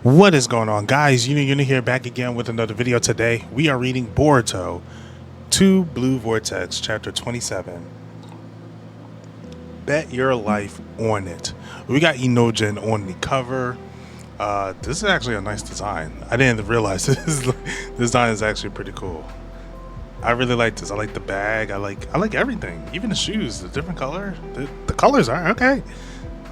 What is going on, guys? Uni here, back again with another video. Today we are reading Boruto 2 Blue Vortex chapter 27. Bet your life on it. We got Inojin on the cover. This is actually a nice design. I didn't realize this design is actually pretty cool. I really like this. I like the bag. I like everything. Even the shoes, the different color. The colors are okay.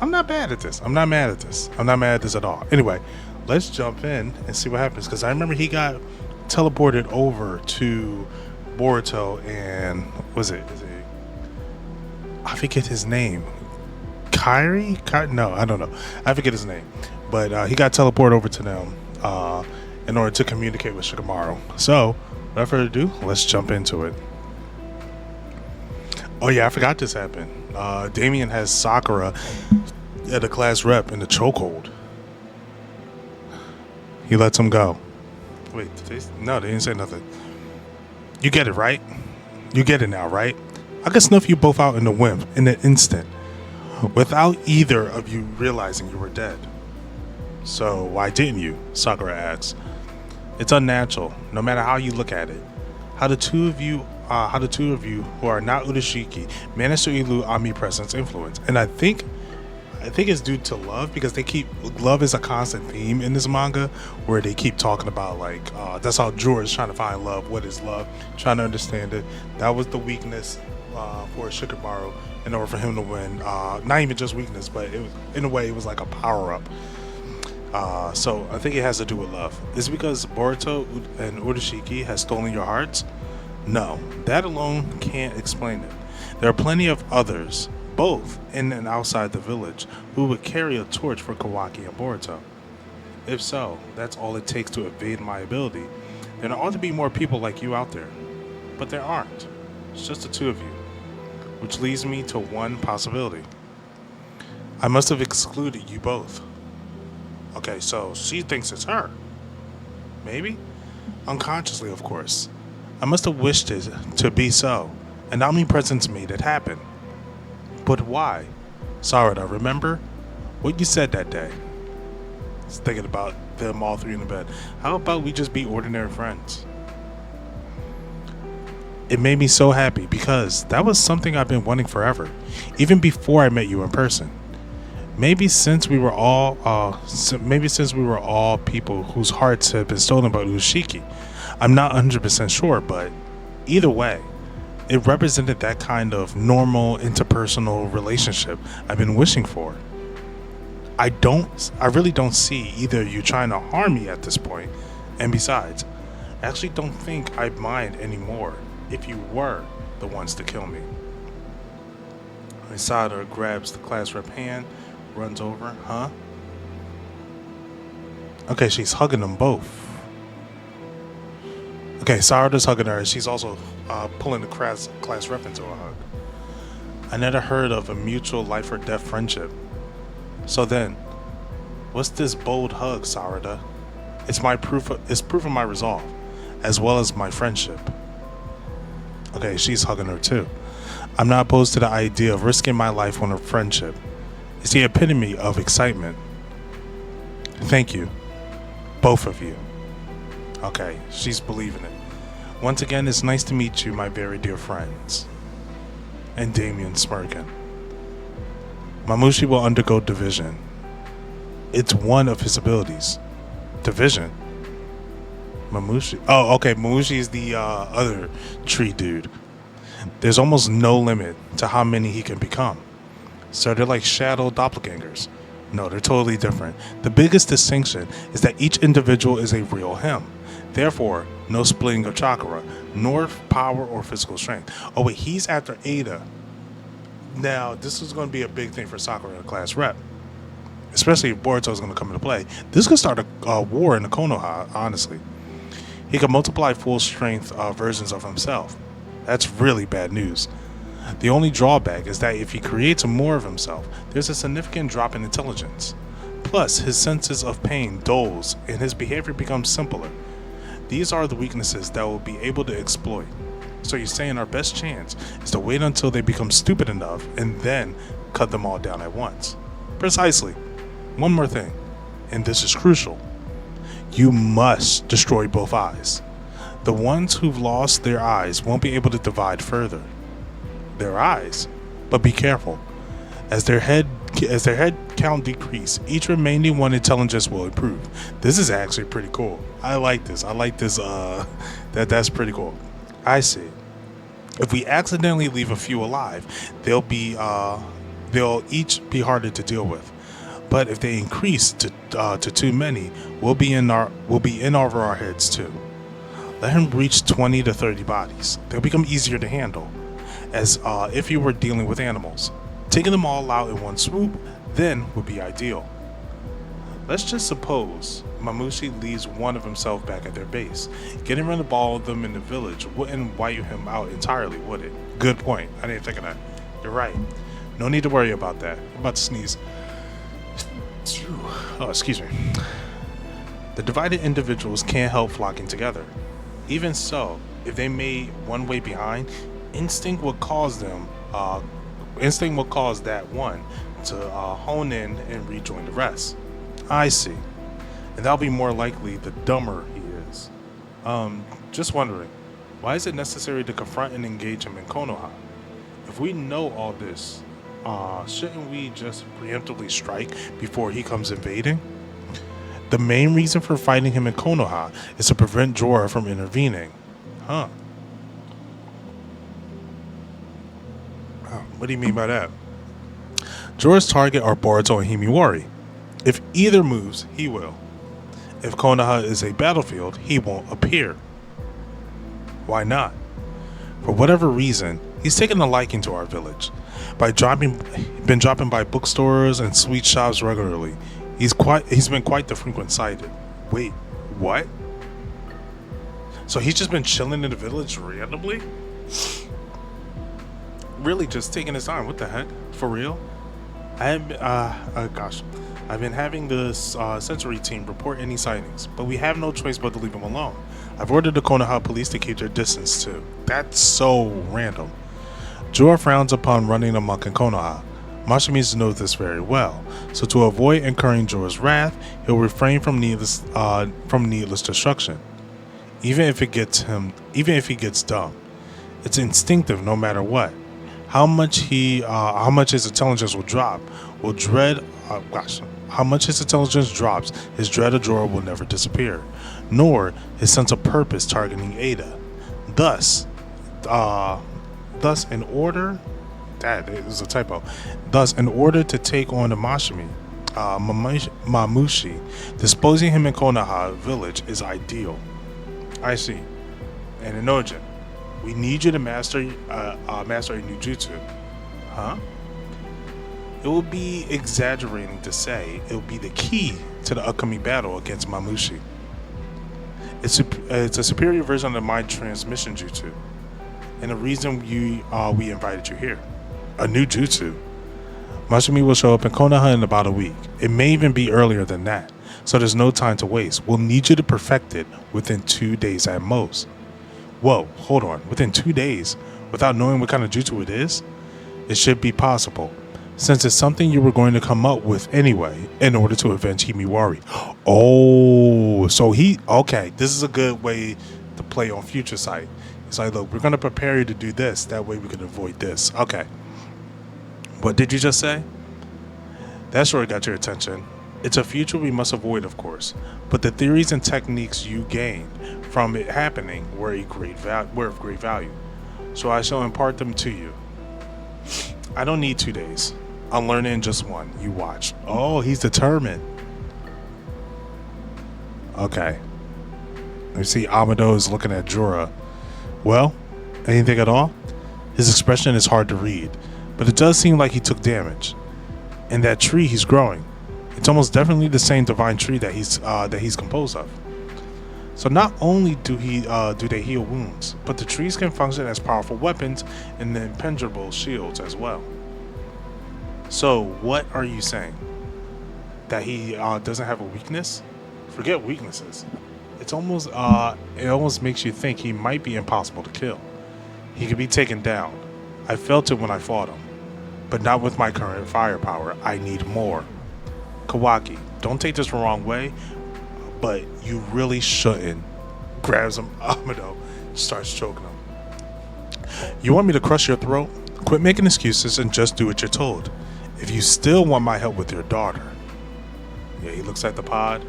I'm not bad at this. I'm not mad at this. I'm not mad at this at all. Anyway, let's jump in and see what happens. Because I remember he got teleported over to Boruto and I forget his name. Kyrie? No, I don't know. I forget his name. But he got teleported over to them in order to communicate with Shikamaru. So, without further ado, let's jump into it. Oh yeah, I forgot this happened. Damien has Sakura at a class rep in the chokehold. He lets him go. Wait, no, they didn't say nothing. You get it, right? You get it now, right? I could snuff you both out in a whim, in an instant, without either of you realizing you were dead. So why didn't you? Sakura asks. It's unnatural, no matter how you look at it. How the two of you who are not Urashiki manage to elude omnipresence influence. And I think it's due to love, because love is a constant theme in this manga, where they keep talking about that's how Jor is trying to find love. What is love? Trying to understand it. That was the weakness for Shikamaru in order for him to win. Not even just weakness, but it was, in a way, it was like a power up. So I think it has to do with love. Is it because Boruto and Urashiki has stolen your hearts? No, that alone can't explain it. There are plenty of others, both in and outside the village, who would carry a torch for Kawaki and Boruto. If so, that's all it takes to evade my ability. Then there ought to be more people like you out there. But there aren't. It's just the two of you. Which leads me to one possibility. I must have excluded you both. Okay, so she thinks it's her. Maybe? Unconsciously, of course. I must have wished it to be so, and omnipresence made it happen. But why? Sarada, remember what you said that day? I was thinking about them all three in the bed. How about we just be ordinary friends? It made me so happy, because that was something I've been wanting forever, even before I met you in person. Maybe since we were all people whose hearts had been stolen by Urashiki. I'm not 100% sure, but either way, it represented that kind of normal interpersonal relationship I've been wishing for. I really don't see either of you trying to harm me at this point, and besides, I actually don't think I'd mind anymore if you were the ones to kill me. Isada grabs the class rep hand, runs over, huh? Okay, she's hugging them both. Okay, Sarada's hugging her, and she's also pulling the class rep into a hug. I never heard of a mutual life or death friendship. So then, what's this bold hug, Sarada? It's proof of my resolve, as well as my friendship. Okay, she's hugging her too. I'm not opposed to the idea of risking my life on a friendship. It's the epitome of excitement. Thank you, both of you. Okay, she's believing it. Once again, it's nice to meet you, my very dear friends. And Damien smirking. Mamushi will undergo division. It's one of his abilities. Division? Mamushi? Oh, okay, Mamushi is the other tree dude. There's almost no limit to how many he can become. So they're like shadow doppelgangers. No, they're totally different. The biggest distinction is that each individual is a real him. Therefore, no splitting of chakra, nor power or physical strength. Oh wait, he's after Ada. Now, this is going to be a big thing for Sakura in a class rep. Especially if Boruto is going to come into play. This could start a war in the Konoha, honestly. He can multiply full strength versions of himself. That's really bad news. The only drawback is that if he creates more of himself, there's a significant drop in intelligence. Plus, his senses of pain dulls and his behavior becomes simpler. These are the weaknesses that we'll be able to exploit. So you're saying our best chance is to wait until they become stupid enough and then cut them all down at once. Precisely. One more thing, and this is crucial. You must destroy both eyes. The ones who've lost their eyes won't be able to divide further. Their eyes. But be careful. As their head count decrease, each remaining one intelligence will improve. This is actually pretty cool. I like this. That's pretty cool. I see. If we accidentally leave a few alive, they'll each be harder to deal with. But if they increase to too many, we'll be in over our heads too. Let him reach 20 to 30 bodies. They'll become easier to handle, as if you were dealing with animals. Taking them all out in one swoop, then would be ideal. Let's just suppose Mamushi leaves one of himself back at their base. Getting rid of all of them in the village wouldn't wipe him out entirely, would it? Good point. I didn't think of that. You're right. No need to worry about that. I'm about to sneeze. Oh, excuse me. The divided individuals can't help flocking together. Even so, if they made one way behind, instinct will cause that one to hone in and rejoin the rest. I see. And that'll be more likely the dumber he is. Just wondering, why is it necessary to confront and engage him in Konoha? If we know all this, shouldn't we just preemptively strike before he comes invading? The main reason for fighting him in Konoha is to prevent Jorah from intervening. Huh. What do you mean by that? Jorah's target are Boruto and Himiwari. If either moves, he will. If Konoha is a battlefield, he won't appear. Why not? For whatever reason, he's taken a liking to our village. Been dropping by bookstores and sweet shops regularly. He's been quite the frequent sighted. Wait, what? So he's just been chilling in the village randomly? Really just taking his time. What the heck? For real? I've been having the sensory team report any sightings, but we have no choice but to leave him alone. I've ordered the Konoha police to keep their distance too. That's so random. Jorah frowns upon running amok in Konoha. Masamizu knows this very well, so to avoid incurring Jorah's wrath, he'll refrain from needless destruction. Even if he gets dumb, it's instinctive no matter what. How much his intelligence will drop, how much his intelligence drops, his dread of Jorah will never disappear, nor his sense of purpose targeting Ada. Thus, in order to take on the Mamushi, disposing him in Konoha village is ideal. I see. And Inojin, we need you to master a new jutsu. Huh? It would be exaggerating to say it will be the key to the upcoming battle against Mamushi. It's a superior version of the mind transmission jutsu, and the reason we invited you here. A new jutsu. Masami will show up in Konoha in about a week. It may even be earlier than that, so there's no time to waste. We'll need you to perfect it within 2 days at most. Whoa, hold on. Within 2 days? Without knowing what kind of jutsu it is? It should be possible, since it's something you were going to come up with anyway in order to avenge Himiwari. Oh, so okay, this is a good way to play on future sight. It's like, look, we're going to prepare you to do this, that way we can avoid this. Okay. What did you just say? That sure got your attention. It's a future we must avoid, of course, but the theories and techniques you gained from it happening were of great value, so I shall impart them to you. I don't need 2 days. I'll learn it in just one. You watch. Oh, he's determined. Okay. Let me see. Amado is looking at Jorah. Well, anything at all? His expression is hard to read, but it does seem like he took damage. And that tree he's growing, it's almost definitely the same divine tree that he's composed of. So not only do they heal wounds, but the trees can function as powerful weapons and impenetrable shields as well. So what are you saying? That he doesn't have a weakness? Forget weaknesses. It almost makes you think he might be impossible to kill. He could be taken down. I felt it when I fought him, but not with my current firepower. I need more. Kawaki, don't take this the wrong way, but you really shouldn't. Grabs him, Amado, starts choking him. You want me to crush your throat? Quit making excuses and just do what you're told. If you still want my help with your daughter. Yeah, he looks at the pod.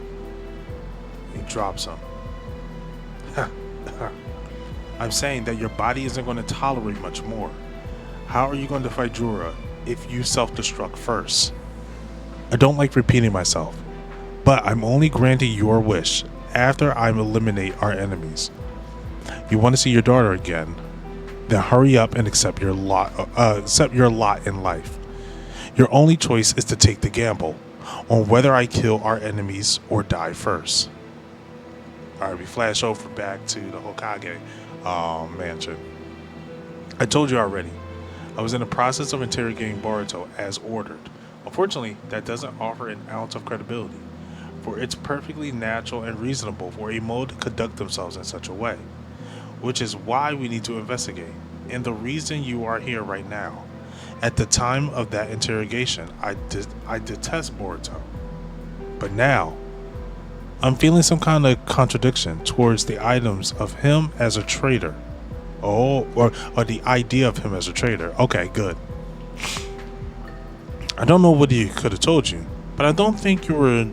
He drops him. I'm saying that your body isn't going to tolerate much more. How are you going to fight Jura if you self-destruct first? I don't like repeating myself, but I'm only granting your wish after I eliminate our enemies. You want to see your daughter again? Then hurry up and accept your lot in life. Your only choice is to take the gamble on whether I kill our enemies or die first. Alright, we flash over back to the Hokage mansion. I told you already. I was in the process of interrogating Boruto as ordered. Unfortunately, that doesn't offer an ounce of credibility, for it's perfectly natural and reasonable for a mole to conduct themselves in such a way, which is why we need to investigate, and the reason you are here right now. At the time of that interrogation, I detest Boruto, but now I'm feeling some kind of contradiction towards the items of him as a traitor. Oh, or the idea of him as a traitor. Okay, good. I don't know what he could have told you, but I don't think you were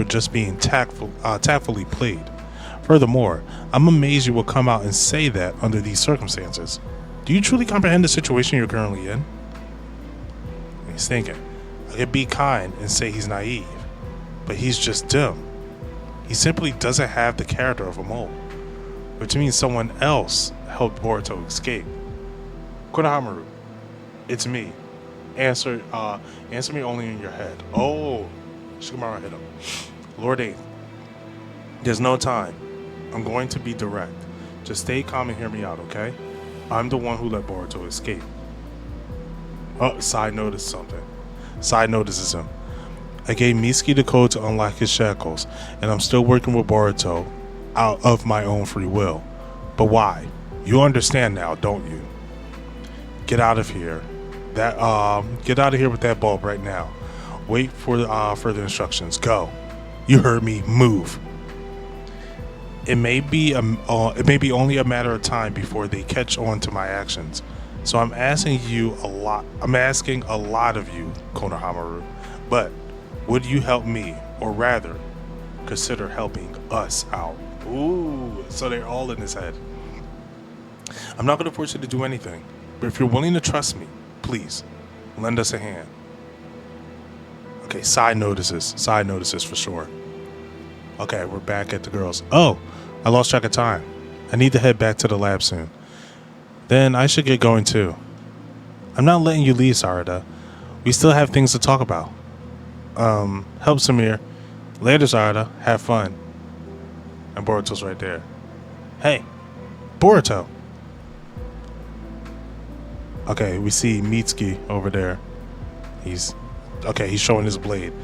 just being tactfully played. Furthermore, I'm amazed you will come out and say that under these circumstances. Do you truly comprehend the situation you're currently in? He's thinking. I could be kind and say he's naive, but he's just dumb. He simply doesn't have the character of a mole, which means someone else helped Boruto escape. Konohamaru, it's me. Answer me only in your head. Oh, Shikamaru hit him. Lord 8, there's no time. I'm going to be direct. Just stay calm and hear me out, okay? I'm the one who let Boruto escape. Oh, Side noticed something. Side notices him. I gave Mitsuki the code to unlock his shackles, and I'm still working with Boruto out of my own free will. But why? You understand now, don't you? Get out of here. Get out of here with that bulb right now. Wait for further instructions. Go. You heard me. Move. It may be only a matter of time before they catch on to my actions. So I'm asking a lot of you, Konohamaru. But would you help me, or rather, consider helping us out? Ooh, so they're all in his head. I'm not going to force you to do anything, but if you're willing to trust me, please, lend us a hand. Okay, side notices for sure. Okay, we're back at the girls. Oh, I lost track of time. I need to head back to the lab soon. Then I should get going too. I'm not letting you leave, Sarada. We still have things to talk about. Help Samir. Later, Sarada. Have fun. And Boruto's right there. Hey, Boruto. Okay, we see Mitsuki over there. He's showing his blade.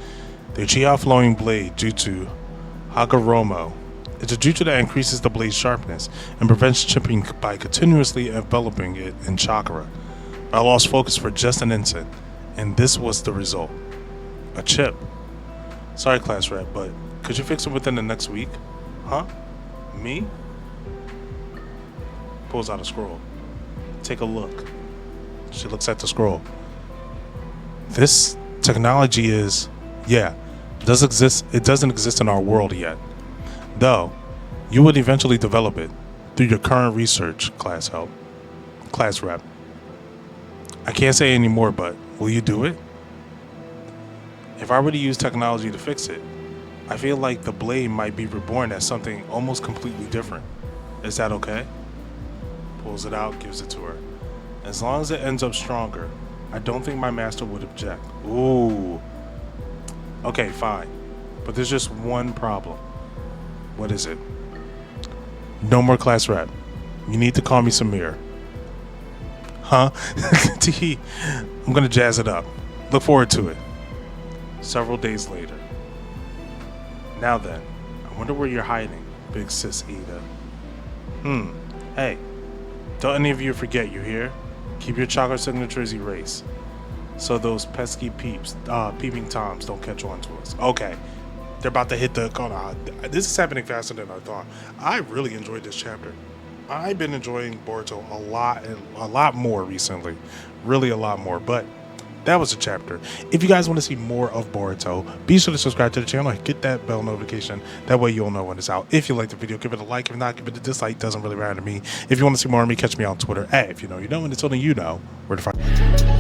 The Uchiha flowing blade jutsu Hagaromo. It's a jutsu that increases the blade's sharpness and prevents chipping by continuously enveloping it in chakra. I lost focus for just an instant, and this was the result. A chip. Sorry, class rep, but could you fix it within the next week? Huh? Me? Pulls out a scroll. Take a look. She looks at the scroll. This technology it doesn't exist in our world yet. Though, you would eventually develop it through your current research, class rep. I can't say any more, but will you do it? If I were to use technology to fix it, I feel like the blade might be reborn as something almost completely different. Is that okay? Pulls it out, gives it to her. As long as it ends up stronger, I don't think my master would object. Ooh. Okay, fine. But there's just one problem. What is it? No more class rep. You need to call me Samir. Huh? I'm gonna jazz it up. Look forward to it. Several days later. Now then, I wonder where you're hiding, big sis Ida. Hey, don't any of you forget, you hear? Keep your chakra signatures erased, so those pesky peeping toms don't catch on to us. Okay, They're about to hit the. Oh, no, this is happening faster than I thought. I really enjoyed this chapter. I've been enjoying Boruto a lot more recently, really a lot more. But that was a chapter. If you guys want to see more of Boruto, be sure to subscribe to the channel and hit that bell notification. That way you'll know when it's out. If you like the video, give it a like. If not, give it a dislike. Doesn't really matter to me. If you want to see more of me, catch me on Twitter. If you know, you know, and until then, you know where to find me.